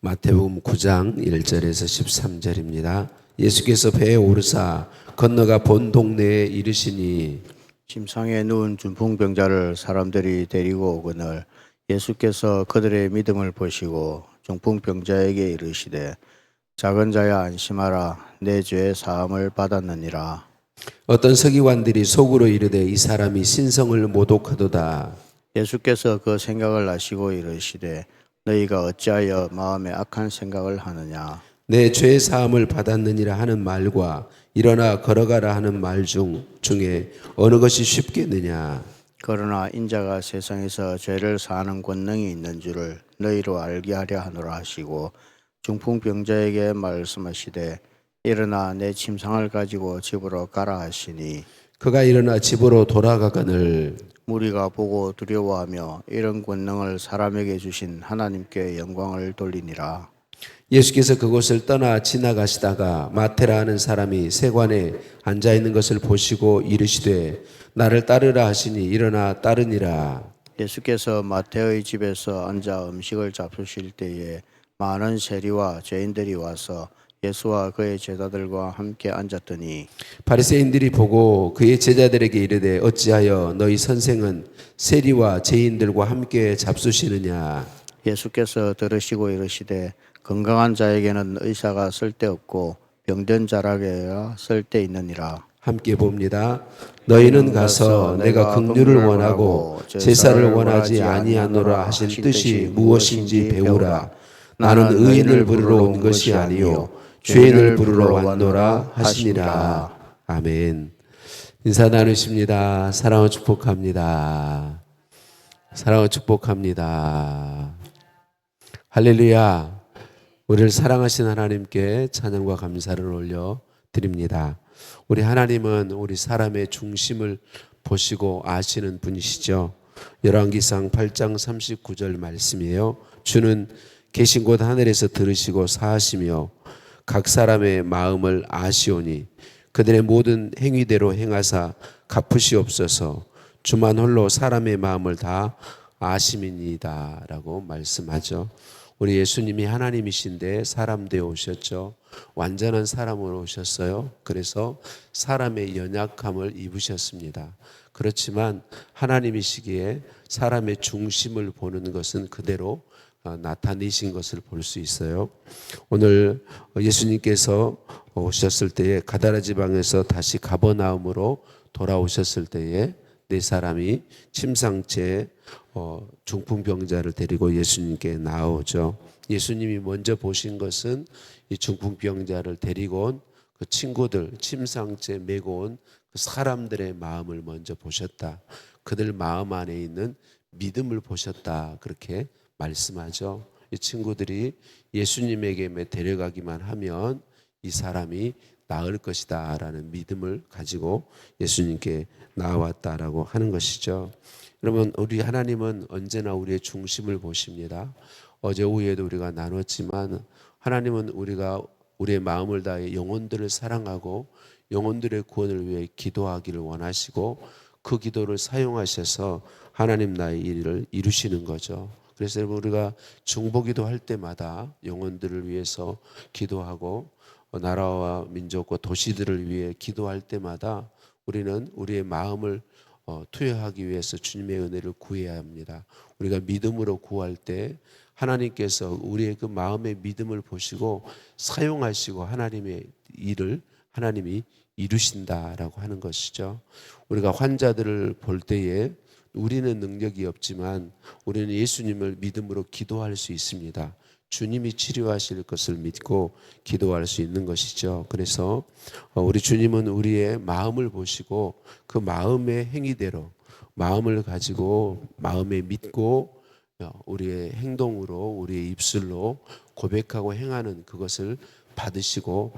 마태복음 9장 1절에서 13절입니다. 예수께서 배에 오르사 건너가 본 동네에 이르시니 침상에 누운 중풍병자를 사람들이 데리고 오거늘 예수께서 그들의 믿음을 보시고 중풍병자에게 이르시되 작은 자야 안심하라 내 죄 사함을 받았느니라. 어떤 서기관들이 속으로 이르되 이 사람이 신성을 모독하도다. 예수께서 그 생각을 아시고 이르시되 너희가 어찌하여 마음에 악한 생각을 하느냐. 내 죄 사함을 받았느니라 하는 말과 일어나 걸어가라 하는 말 중에 어느 것이 쉽겠느냐. 그러나 인자가 세상에서 죄를 사하는 권능이 있는 줄을 너희로 알게 하려 하노라 하시고 중풍병자에게 말씀하시되 일어나 내 침상을 가지고 집으로 가라 하시니 그가 일어나 집으로 돌아가거늘 무리가 보고 두려워하며 이런 권능을 사람에게 주신 하나님께 영광을 돌리니라. 예수께서 그곳을 떠나 지나가시다가 마태라 하는 사람이 세관에 앉아 있는 것을 보시고 이르시되 나를 따르라 하시니 일어나 따르니라. 예수께서 마태의 집에서 앉아 음식을 잡수실 때에 많은 세리와 죄인들이 와서 예수와 그의 제자들과 함께 앉았더니 바리새인들이 보고 그의 제자들에게 이르되 어찌하여 너희 선생은 세리와 죄인들과 함께 잡수시느냐. 예수께서 들으시고 이르시되 건강한 자에게는 의사가 쓸데없고 병든 자라게야 쓸데있느니라. 함께 봅니다. 너희는 가서 내가 긍휼을 원하고 제사를 원하지 아니하노라 하신 뜻이 무엇인지 배우라. 나는 의인을 부르러 온 것이 아니요 죄인을 부르러 왔노라 하시니라. 아멘. 인사 나누십니다. 사랑을 축복합니다. 사랑을 축복합니다. 할렐루야. 우리를 사랑하신 하나님께 찬양과 감사를 올려 드립니다. 우리 하나님은 우리 사람의 중심을 보시고 아시는 분이시죠. 열왕기상 8장 39절 말씀이에요. 주는 계신 곳 하늘에서 들으시고 사하시며 각 사람의 마음을 아시오니 그들의 모든 행위대로 행하사 갚으시옵소서. 주만 홀로 사람의 마음을 다 아심이니이다 라고 말씀하죠. 우리 예수님이 하나님이신데 사람 되어 오셨죠. 완전한 사람으로 오셨어요. 그래서 사람의 연약함을 입으셨습니다. 그렇지만 하나님이시기에 사람의 중심을 보는 것은 그대로 나타내신 것을 볼 수 있어요. 오늘 예수님께서 오셨을 때에 가다라 지방에서 다시 가버나움으로 돌아오셨을 때에 네 사람이 침상째 중풍병자를 데리고 예수님께 나오죠. 예수님이 먼저 보신 것은 이 중풍병자를 데리고 온 그 친구들, 침상째 메고 온 그 사람들의 마음을 먼저 보셨다. 그들 마음 안에 있는 믿음을 보셨다. 그렇게 말씀하죠. 이 친구들이 예수님에게 데려가기만 하면 이 사람이 나을 것이다 라는 믿음을 가지고 예수님께 나왔다라고 하는 것이죠. 여러분, 우리 하나님은 언제나 우리의 중심을 보십니다. 어제 오후에도 우리가 나눴지만 하나님은 우리가 우리의 마음을 다해 영혼들을 사랑하고 영혼들의 구원을 위해 기도하기를 원하시고 그 기도를 사용하셔서 하나님 나의 일을 이루시는 거죠. 그래서 여러분, 우리가 중보기도 할 때마다 영혼들을 위해서 기도하고 나라와 민족과 도시들을 위해 기도할 때마다 우리는 우리의 마음을 투여하기 위해서 주님의 은혜를 구해야 합니다. 우리가 믿음으로 구할 때 하나님께서 우리의 그 마음의 믿음을 보시고 사용하시고 하나님의 일을 하나님이 이루신다라고 하는 것이죠. 우리가 환자들을 볼 때에 우리는 능력이 없지만 우리는 예수님을 믿음으로 기도할 수 있습니다. 주님이 치료하실 것을 믿고 기도할 수 있는 것이죠. 그래서 우리 주님은 우리의 마음을 보시고 그 마음의 행위대로 마음을 가지고 마음에 믿고 우리의 행동으로 우리의 입술로 고백하고 행하는 그것을 받으시고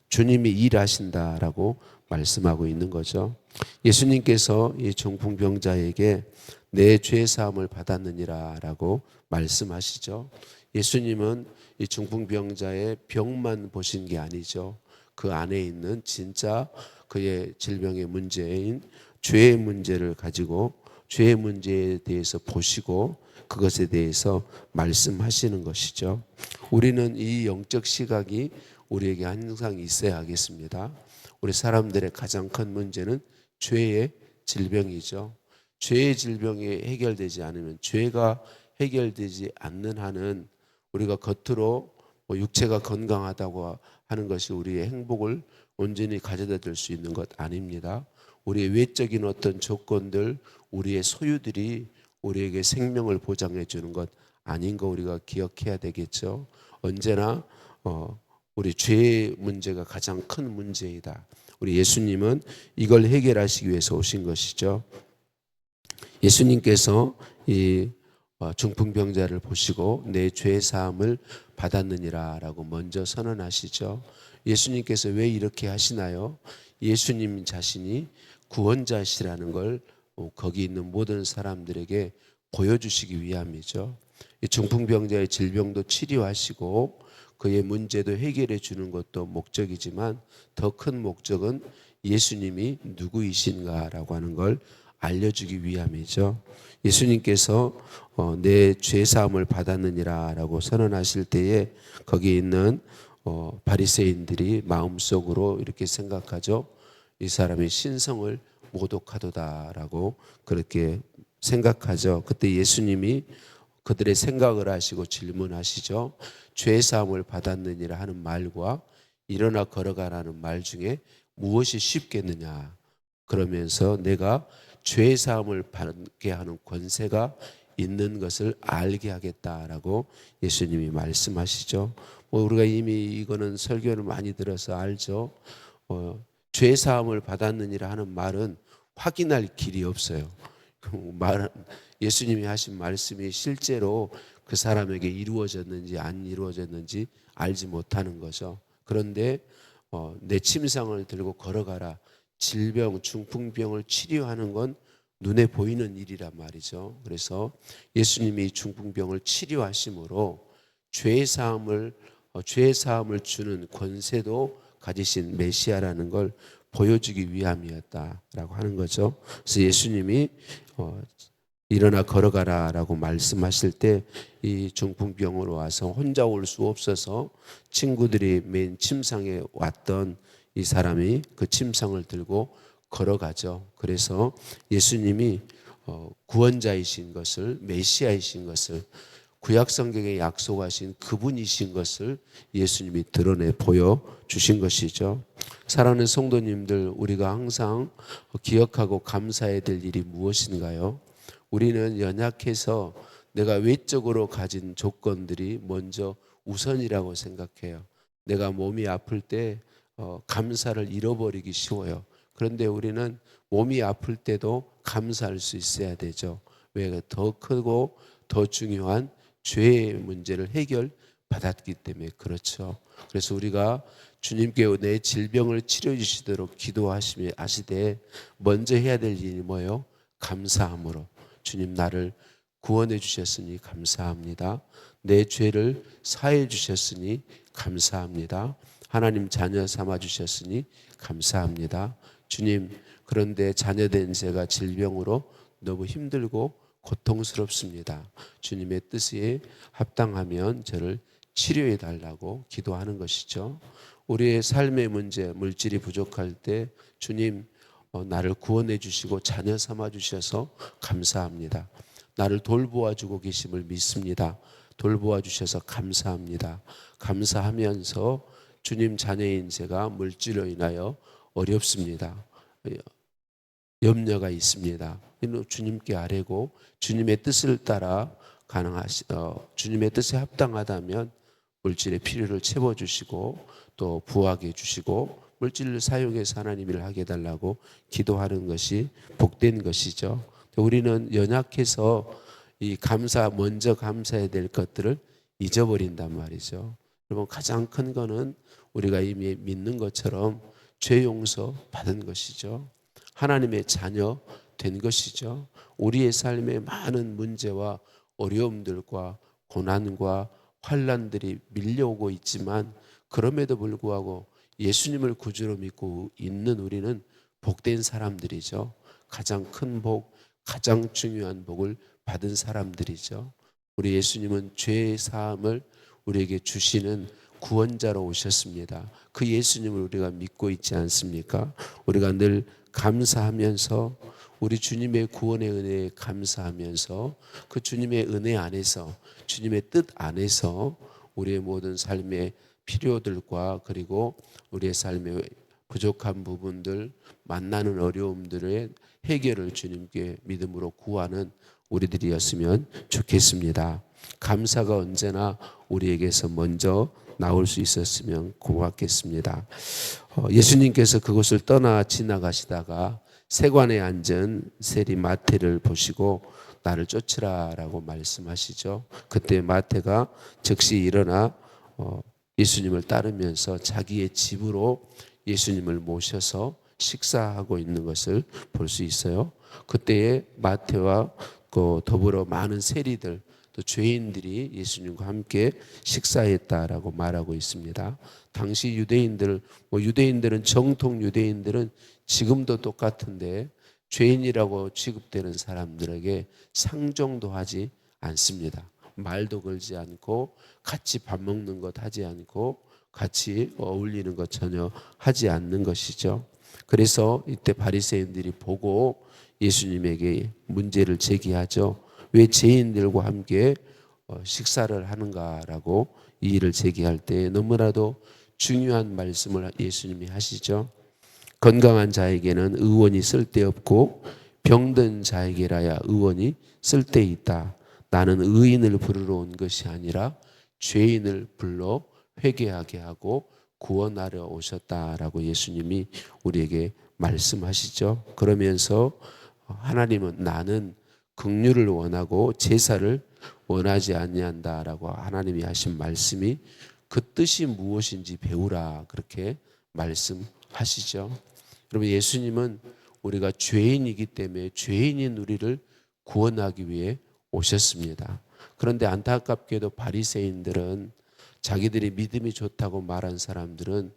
주님이 일하신다라고 말씀하고 있는 거죠. 예수님께서 이 중풍병자에게 내 죄 사함을 받았느니라 라고 말씀하시죠. 예수님은 이 중풍병자의 병만 보신 게 아니죠. 그 안에 있는 진짜 그의 질병의 문제인 죄의 문제를 가지고 죄의 문제에 대해서 보시고 그것에 대해서 말씀하시는 것이죠. 우리는 이 영적 시각이 우리에게 항상 있어야 하겠습니다. 우리 사람들의 가장 큰 문제는 죄의 질병이죠. 죄의 질병이 해결되지 않으면, 죄가 해결되지 않는 한은 우리가 겉으로 육체가 건강하다고 하는 것이 우리의 행복을 온전히 가져다 줄 수 있는 것 아닙니다. 우리의 외적인 어떤 조건들, 우리의 소유들이 우리에게 생명을 보장해 주는 것 아닌 거 우리가 기억해야 되겠죠. 언제나 우리 죄의 문제가 가장 큰 문제이다. 우리 예수님은 이걸 해결하시기 위해서 오신 것이죠. 예수님께서 이 중풍병자를 보시고 내 죄 사함을 받았느니라 라고 먼저 선언하시죠. 예수님께서 왜 이렇게 하시나요? 예수님 자신이 구원자시라는 걸 거기 있는 모든 사람들에게 보여주시기 위함이죠. 이 중풍병자의 질병도 치료하시고 그의 문제도 해결해 주는 것도 목적이지만 더 큰 목적은 예수님이 누구이신가라고 하는 걸 알려주기 위함이죠. 예수님께서 내 죄사함을 받았느니라라고 선언하실 때에 거기 있는 바리새인들이 마음속으로 이렇게 생각하죠. 이 사람이 신성을 모독하도다라고 그렇게 생각하죠. 그때 예수님이 그들의 생각을 하시고 질문하시죠. 죄사함을 받았느니라 하는 말과 일어나 걸어가라는 말 중에 무엇이 쉽겠느냐. 그러면서 내가 죄사함을 받게 하는 권세가 있는 것을 알게 하겠다라고 예수님이 말씀하시죠. 우리가 이미 이거는 설교를 많이 들어서 알죠. 죄사함을 받았느니라 하는 말은 확인할 길이 없어요. 예수님이 하신 말씀이 실제로 그 사람에게 이루어졌는지 안 이루어졌는지 알지 못하는 거죠. 그런데 내 침상을 들고 걸어가라. 질병, 중풍병을 치료하는 건 눈에 보이는 일이란 말이죠. 그래서 예수님이 중풍병을 치료하심으로 죄사함을 주는 권세도 가지신 메시아라는 걸 보여주기 위함이었다라고 하는 거죠. 그래서 예수님이 일어나 걸어가라라고 말씀하실 때 이 중풍병으로 와서 혼자 올 수 없어서 친구들이 맨 침상에 왔던 이 사람이 그 침상을 들고 걸어가죠. 그래서 예수님이 구원자이신 것을, 메시아이신 것을, 구약 성경에 약속하신 그분이신 것을 예수님이 드러내 보여주신 것이죠. 사랑하는 성도님들, 우리가 항상 기억하고 감사해야 될 일이 무엇인가요? 우리는 연약해서 내가 외적으로 가진 조건들이 먼저 우선이라고 생각해요. 내가 몸이 아플 때 감사를 잃어버리기 쉬워요. 그런데 우리는 몸이 아플 때도 감사할 수 있어야 되죠. 왜? 더 크고 더 중요한 죄의 문제를 해결받았기 때문에 그렇죠. 그래서 우리가 주님께 내 질병을 치료해 주시도록 기도하시며 하시되 먼저 해야 될 일이 뭐예요? 감사함으로. 주님, 나를 구원해 주셨으니 감사합니다. 내 죄를 사해 주셨으니 감사합니다. 하나님 자녀 삼아 주셨으니 감사합니다. 주님, 그런데 자녀된 제가 질병으로 너무 힘들고 고통스럽습니다. 주님의 뜻에 합당하면 저를 치료해 달라고 기도하는 것이죠. 우리의 삶의 문제, 물질이 부족할 때 주님, 나를 구원해 주시고 자녀 삼아 주셔서 감사합니다. 나를 돌보아 주고 계심을 믿습니다. 돌보아 주셔서 감사합니다. 감사하면서 주님, 자녀인 제가 물질로 인하여 어렵습니다. 염려가 있습니다. 주님께 아뢰고 주님의 뜻을 따라 주님의 뜻에 합당하다면 물질의 필요를 채워주시고 또 부하게 해주시고 물질을 사용해서 하나님 일을 하게 해달라고 기도하는 것이 복된 것이죠. 우리는 연약해서 먼저 감사해야 될 것들을 잊어버린단 말이죠. 여러분, 가장 큰 거는 우리가 이미 믿는 것처럼 죄 용서 받은 것이죠. 하나님의 자녀 된 것이죠. 우리의 삶에 많은 문제와 어려움들과 고난과 환난들이 밀려오고 있지만 그럼에도 불구하고 예수님을 구주로 믿고 있는 우리는 복된 사람들이죠. 가장 큰 복, 가장 중요한 복을 받은 사람들이죠. 우리 예수님은 죄의 사함을 우리에게 주시는 구원자로 오셨습니다. 그 예수님을 우리가 믿고 있지 않습니까? 우리가 늘 감사하면서 우리 주님의 구원의 은혜에 감사하면서 그 주님의 은혜 안에서 주님의 뜻 안에서 우리의 모든 삶의 필요들과 그리고 우리의 삶의 부족한 부분들, 만나는 어려움들의 해결을 주님께 믿음으로 구하는 우리들이었으면 좋겠습니다. 감사가 언제나 우리에게서 먼저 나올 수 있었으면 고맙겠습니다. 예수님께서 그곳을 떠나 지나가시다가 세관에 앉은 세리 마태를 보시고 나를 쫓으라라고 말씀하시죠. 그때 마태가 즉시 일어나 예수님을 따르면서 자기의 집으로 예수님을 모셔서 식사하고 있는 것을 볼 수 있어요. 그때에 마태와 더불어 많은 세리들 또 죄인들이 예수님과 함께 식사했다라고 말하고 있습니다. 당시 유대인들은 정통 유대인들은 지금도 똑같은데 죄인이라고 취급되는 사람들에게 상종도 하지 않습니다. 말도 걸지 않고 같이 밥 먹는 것 하지 않고 같이 어울리는 것 전혀 하지 않는 것이죠. 그래서 이때 바리새인들이 보고 예수님에게 문제를 제기하죠. 왜 죄인들과 함께 식사를 하는가라고 이의를 제기할 때 너무나도 중요한 말씀을 예수님이 하시죠. 건강한 자에게는 의원이 쓸데없고 병든 자에게라야 의원이 쓸데있다. 나는 의인을 부르러 온 것이 아니라 죄인을 불러 회개하게 하고 구원하려 오셨다라고 예수님이 우리에게 말씀하시죠. 그러면서 하나님은 나는 긍휼을 원하고 제사를 원하지 아니한다라고 하나님이 하신 말씀이 그 뜻이 무엇인지 배우라 그렇게 말씀하시죠. 여러분 예수님은 우리가 죄인이기 때문에 죄인인 우리를 구원하기 위해 오셨습니다. 그런데 안타깝게도 바리새인들은 자기들이 믿음이 좋다고 말한 사람들은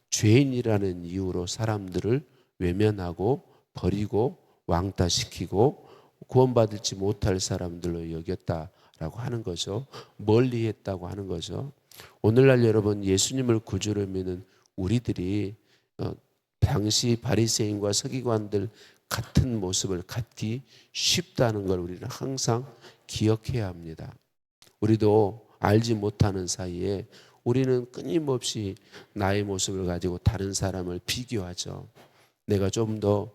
죄인이라는 이유로 사람들을 외면하고 버리고 왕따시키고 구원받을지 못할 사람들로 여겼다라고 하는 거죠. 멀리했다고 하는 거죠. 오늘날 여러분 예수님을 구주로 믿는 우리들이 당시 바리새인과 서기관들 같은 모습을 갖기 쉽다는 걸 우리는 항상 기억해야 합니다. 우리도 알지 못하는 사이에 우리는 끊임없이 나의 모습을 가지고 다른 사람을 비교하죠. 내가 좀 더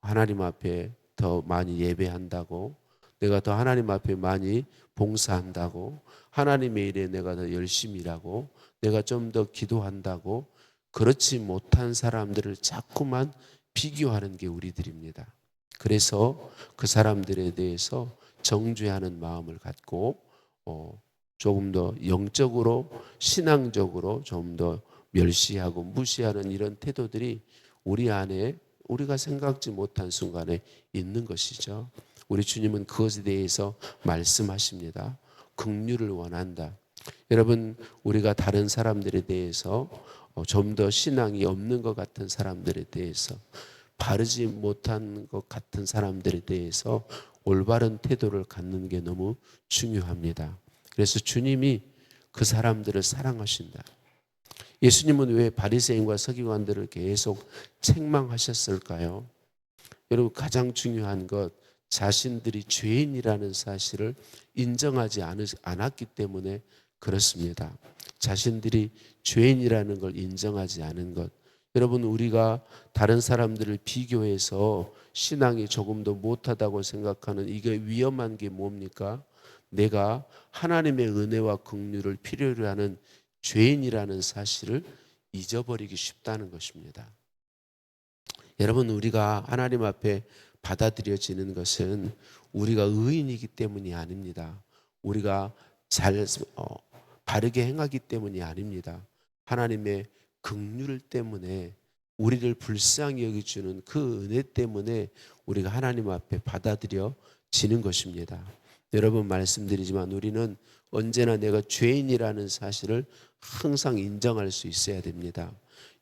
하나님 앞에 더 많이 예배한다고, 내가 더 하나님 앞에 많이 봉사한다고, 하나님의 일에 내가 더 열심히 일하고, 내가 좀 더 기도한다고, 그렇지 못한 사람들을 자꾸만 비교하는 게 우리들입니다. 그래서 그 사람들에 대해서 정죄하는 마음을 갖고 조금 더 영적으로 신앙적으로 좀 더 멸시하고 무시하는 이런 태도들이 우리 안에 우리가 생각지 못한 순간에 있는 것이죠. 우리 주님은 그것에 대해서 말씀하십니다. 긍휼을 원한다. 여러분 우리가 다른 사람들에 대해서 좀 더 신앙이 없는 것 같은 사람들에 대해서 바르지 못한 것 같은 사람들에 대해서 올바른 태도를 갖는 게 너무 중요합니다. 그래서 주님이 그 사람들을 사랑하신다. 예수님은 왜 바리새인과 서기관들을 계속 책망하셨을까요? 여러분 가장 중요한 것 자신들이 죄인이라는 사실을 인정하지 않았기 때문에 그렇습니다. 자신들이 죄인이라는 걸 인정하지 않은 것. 여러분 우리가 다른 사람들을 비교해서 신앙이 조금 더 못하다고 생각하는 이게 위험한 게 뭡니까? 내가 하나님의 은혜와 긍휼을 필요로 하는 죄인이라는 사실을 잊어버리기 쉽다는 것입니다. 여러분 우리가 하나님 앞에 받아들여지는 것은 우리가 의인이기 때문이 아닙니다. 우리가 바르게 행하기 때문이 아닙니다. 하나님의 긍휼 때문에 우리를 불쌍히 여기주는 그 은혜 때문에 우리가 하나님 앞에 받아들여지는 것입니다. 여러분 말씀드리지만 우리는 언제나 내가 죄인이라는 사실을 항상 인정할 수 있어야 됩니다.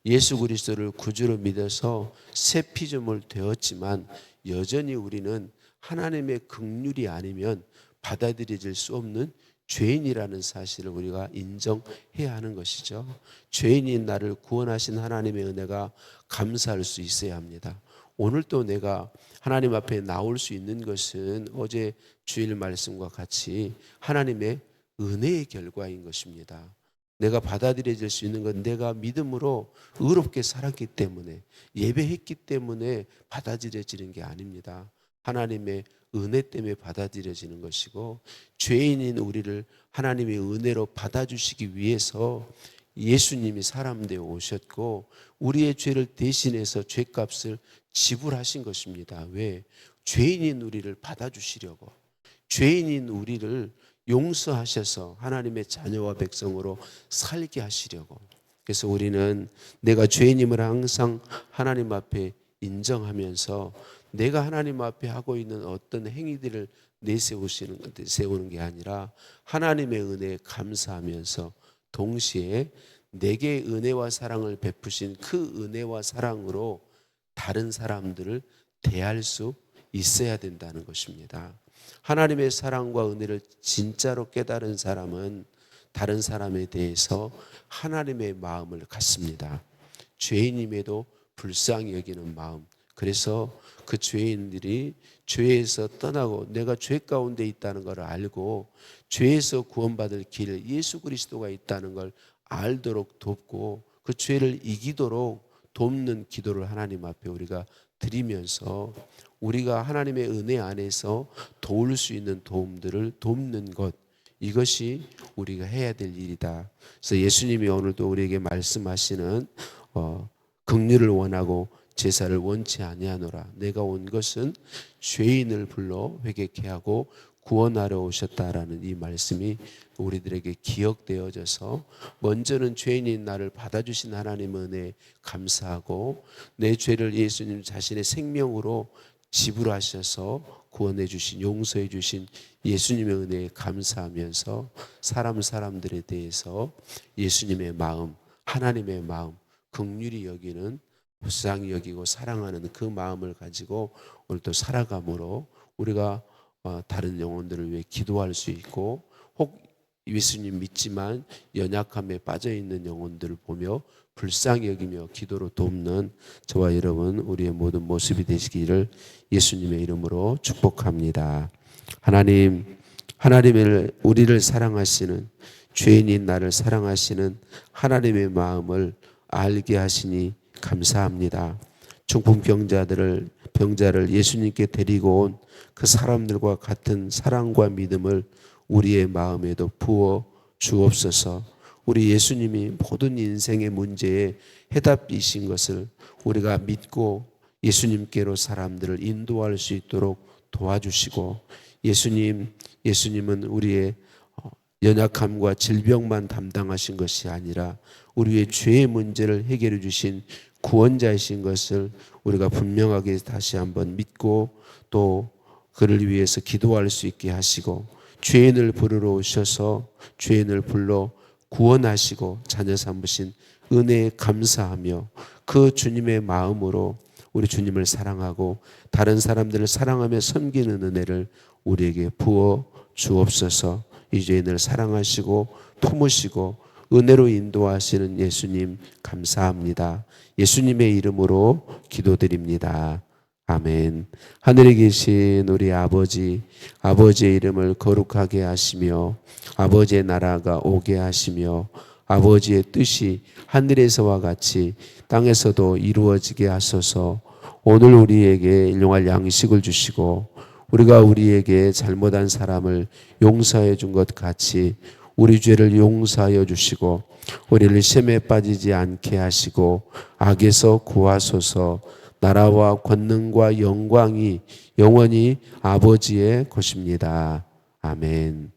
예수 그리스도를 구주로 믿어서 새 피조물 되었지만 여전히 우리는 하나님의 긍휼이 아니면 받아들여질 수 없는 죄인이라는 사실을 우리가 인정해야 하는 것이죠. 죄인인 나를 구원하신 하나님의 은혜가 감사할 수 있어야 합니다. 오늘 또 내가 하나님 앞에 나올 수 있는 것은 어제 주일 말씀과 같이 하나님의 은혜의 결과인 것입니다. 내가 받아들여질 수 있는 건 내가 믿음으로 의롭게 살았기 때문에, 예배했기 때문에 받아들여지는 게 아닙니다. 하나님의 은혜 때문에 받아들여지는 것이고, 죄인인 우리를 하나님의 은혜로 받아주시기 위해서 예수님이 사람 되어 오셨고 우리의 죄를 대신해서 죄값을 지불하신 것입니다. 왜? 죄인인 우리를 받아주시려고, 죄인인 우리를 용서하셔서 하나님의 자녀와 백성으로 살게 하시려고. 그래서 우리는 내가 죄인임을 항상 하나님 앞에 인정하면서 내가 하나님 앞에 하고 있는 어떤 행위들을 세우는 게 아니라 하나님의 은혜에 감사하면서 동시에 내게 은혜와 사랑을 베푸신 그 은혜와 사랑으로 다른 사람들을 대할 수 있어야 된다는 것입니다. 하나님의 사랑과 은혜를 진짜로 깨달은 사람은 다른 사람에 대해서 하나님의 마음을 갖습니다. 죄인임에도 불쌍히 여기는 마음. 그래서 그 죄인들이 죄에서 떠나고 내가 죄 가운데 있다는 걸 알고 죄에서 구원받을 길 예수 그리스도가 있다는 걸 알도록 돕고 그 죄를 이기도록 돕는 기도를 하나님 앞에 우리가 드리면서 우리가 하나님의 은혜 안에서 도울 수 있는 도움들을 돕는 것, 이것이 우리가 해야 될 일이다. 그래서 예수님이 오늘도 우리에게 말씀하시는 긍휼을 원하고 제사를 원치 아니하노라. 내가 온 것은 죄인을 불러 회개케 하고 구원하러 오셨다라는 이 말씀이 우리들에게 기억되어져서 먼저는 죄인인 나를 받아주신 하나님의 은혜에 감사하고 내 죄를 예수님 자신의 생명으로 지불하셔서 구원해 주신, 용서해 주신 예수님의 은혜에 감사하면서 사람들에 대해서 예수님의 마음, 하나님의 마음, 긍휼히 여기는, 불쌍히 여기고 사랑하는 그 마음을 가지고 오늘 또 살아감으로 우리가 다른 영혼들을 위해 기도할 수 있고, 혹 예수님 믿지만 연약함에 빠져있는 영혼들을 보며 불쌍히 여기며 기도로 돕는 저와 여러분 우리의 모든 모습이 되시기를 예수님의 이름으로 축복합니다. 하나님을 우리를 사랑하시는, 죄인인 나를 사랑하시는 하나님의 마음을 알게 하시니 감사합니다. 중풍병자를 예수님께 데리고 온 그 사람들과 같은 사랑과 믿음을 우리의 마음에도 부어 주옵소서. 우리 예수님이 모든 인생의 문제에 해답이신 것을 우리가 믿고 예수님께로 사람들을 인도할 수 있도록 도와주시고, 예수님은 우리의 연약함과 질병만 담당하신 것이 아니라 우리의 죄의 문제를 해결해 주신 구원자이신 것을 우리가 분명하게 다시 한번 믿고 또 그를 위해서 기도할 수 있게 하시고, 죄인을 부르러 오셔서 죄인을 불러 구원하시고 자녀 삼으신 은혜에 감사하며 그 주님의 마음으로 우리 주님을 사랑하고 다른 사람들을 사랑하며 섬기는 은혜를 우리에게 부어 주옵소서. 이 죄인을 사랑하시고 품으시고 은혜로 인도하시는 예수님 감사합니다. 예수님의 이름으로 기도드립니다. 아멘. 하늘에 계신 우리 아버지의 이름을 거룩하게 하시며 아버지의 나라가 오게 하시며 아버지의 뜻이 하늘에서와 같이 땅에서도 이루어지게 하소서. 오늘 우리에게 일용할 양식을 주시고 우리가 우리에게 잘못한 사람을 용서해 준 것 같이 우리 죄를 용서하여 주시고 우리를 시험에 빠지지 않게 하시고 악에서 구하소서. 나라와 권능과 영광이 영원히 아버지의 것입니다. 아멘.